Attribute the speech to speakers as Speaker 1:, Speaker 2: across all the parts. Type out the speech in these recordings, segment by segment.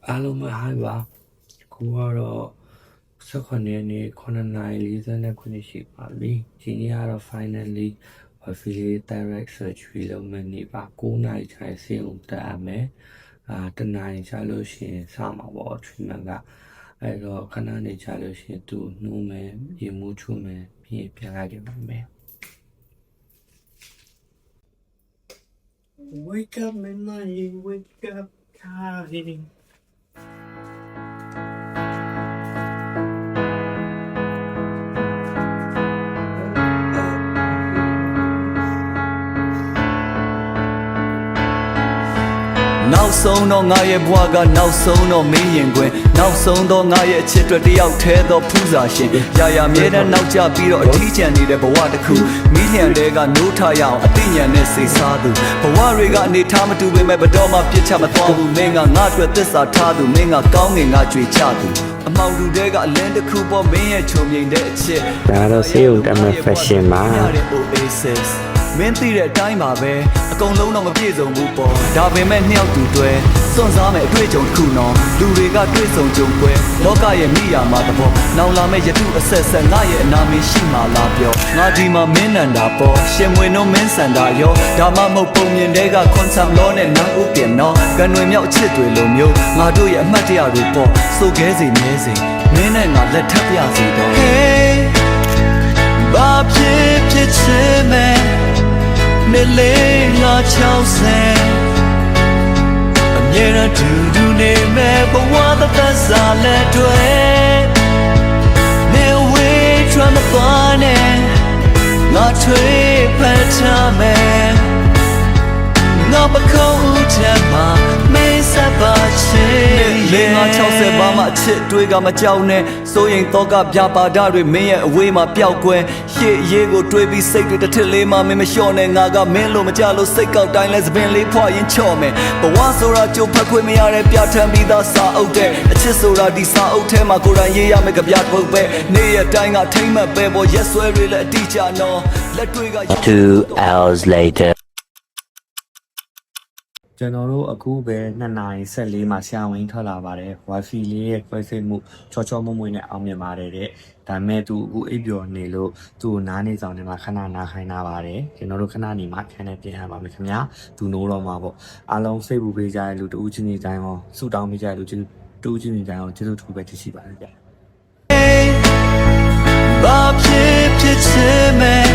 Speaker 1: အားလုံးပဲ hi ပါခုကတော့18ရက်နေ့9:49ရှိပါပြီဒီနေ့ကတော့ finally affiliate direct surgery လုပ်မယ့်နေ့ပါ9နာရီခြားဆေးရုံတက်ရမယ်တနာရီကြာလို့ရှိရင်စမှာပေါ့ treatment ကအဲ့တော့ခဏနေကြာလို့ရှိရင်သူနှိုးမယ်ရေမှုချုံမယ်ပြီးရင်ပြန်လိုက်ကြပါမယ် Wake up midnight, wake up time.
Speaker 2: Now song no nga ye bwa ga now song no me yin kwin now song do nga ye အချစ်တွေတယောက်ထဲသောဖူးစာရှင်ရာရာမြဲတမ်းနောက်ကျပြီးတော့အထီးကျန်နေတဲ့ဘဝတစ်ခုမိလျံတွေကနိုးထရအောင်အသိဉာဏ်နဲ့စိတ်စားသူဘဝတွေကအနေထားမတူပေမဲ့ဘတော်မှပြစ်ချမသွားဘူးမင်းကငါ့အတွက်သစ္စာထားသူမင်းကကောင်းငင်ငါကြွေချသူအမောင်လူတွေကအလင်းတစ်ခုပေါ်မင်းရဲ့ချုံမြိန်တဲ့အချစ်
Speaker 3: ဒါတော့ဆေးရုံတက်မဲ့ fashion မှာ
Speaker 2: မင်းသိတဲ့အတိုင်းပါပဲအကုန်လုံးတော့မပြည့်စုံဘူးပေါ့ဒါပေမဲ့နှစ်ယောက်တူတွဲစွန့်စားမဲ့အတွေ့အကြုံတစ်ခုနော်လူတွေကတွေ့ဆုံကြုံကွဲလောကရဲ့မိယာမှာတဘောနောင်လာမဲ့ယတုအဆက်ဆက်ငါရဲ့အနာမည်ရှိမှလားပြောငါဒီမှာမင်းနန္တာပေါ့ရှင်မွေနှုံးမင်းစန္ဒာရောဒါမှမဟုတ်ပုံမြင်တွေကခွန်ဆမ်လောနဲ့နန်းဦးပြင်နော်ကန်ွေမြောက်အချစ်တွေလိုမျိုးငါတို့ရဲ့အမှတ်တရတွေပေါ့စိုးခဲစီမြဲစီမင်းနဲ့ငါလက်ထပ်ပြစီတော့ Hey ဘာဖြစ်ဖြစ်ချင်မဲ့နေလေငါချောင်းစဲအမြဲတမ်းတူနေမဲ့ဘဝသက်စားလက်တွေနေဝေးထွမ်းမသွားနဲ့ငါထွေးဖတ်ချမယ်ငါပခုံးဦးချမ်းမှာမင်းစပါချင်လေငါ60ပါမှအချစ်တွေကမကြောက်နဲ့စိုးရင်တော့ကပြပါဒတွေမင်းရဲ့အဝေးမှာပျောက်ကွယ်ရှေ့ရေးကိုတွေးပြီးစိတ်တွေတစ်ထစ်လေးမှမင်းမလျှော့နဲ့ငါကမင်းလို့မကြလို့စိတ်ကောက်တိုင်းလဲသပင်လေးဖွာရင်ချော့မယ်ဘဝဆိုတာကြိုဖက်ခွင့်မရတဲ့ပြဋ္ဌာန်းပြီးသားစာအုပ်တဲ့အချစ်ဆိုတာဒီစာအုပ်ထဲမှာကိုယ်တိုင်ရေးရမယ့်ကြပြပုတ်ပဲနေ့ရက်တိုင်းကထိမ့်မှတ်ပဲပေါ်ရက်ဆွဲတွေလည်းအတိအကျနော်လက်တွေက
Speaker 3: 2 hours later
Speaker 1: ကျွန်တော်တို့အခုပဲ2:14မှာဆရာဝန်ထွက်လာပါတယ် wifi လေးရဲ့ခွဲစိတ်မှုချောချောမွမွနဲ့အောင်မြင်ပါတယ်တဲ့ဒါမဲ့သူအခုအိပ်ပျော်နေလို့သူ့ကိုနားနေဆောင်နေမှာခဏနားခိုင်းတာပါတယ်ကျွန်တော်တို့ခဏနေမှာခန်းနဲ့ပြင်ရပါမယ်ခင်ဗျာသူနိုးတော့မှာပေါ့အားလုံးစိတ်ပူပေးကြတဲ့လူတူးချင်းနေတိုင်းရောဆူတောင်းပေးကြတဲ့လူတူးချင်းနေတိုင်းရောကျေးဇူးထူးပဲဖြစ်ရှိပါတယ်ဗျာ
Speaker 2: ဘာဖြစ်ဖြစ်ချင်မဲ့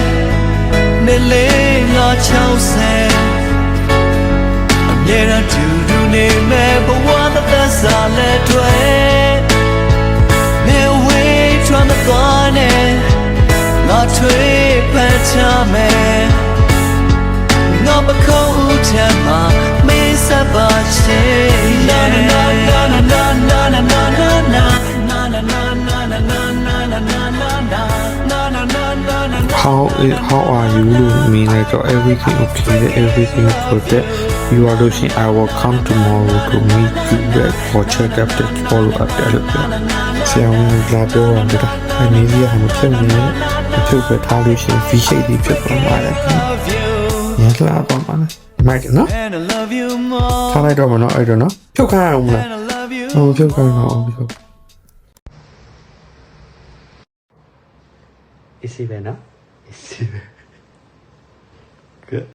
Speaker 2: နေလေငါချောင်းစဲအမြဲတမ်းတူနေမဲ့ဘဝသက်စားလက်တွေနေဝေးထွမ်းမသွားနဲ့ငါထွေးဖန်ချမယ်ငါပခုံးဦးချမ်းမှာမင်းစပါချင်နာနာနာနာနာနာနာနာနာနာနာနာနာနာနာနာ
Speaker 4: How are you? Mean like everything okay, everything good. You are losing. I will come tomorrow to meet you back for checkup to follow up. See, I'm glad you're on it. I need you. I'm telling you. I took the television. We say the people are like. Yes, glad I'm on. Mike, no? I don't know. I don't know. You can't. Oh, you can't.
Speaker 1: Is he better? Is he better?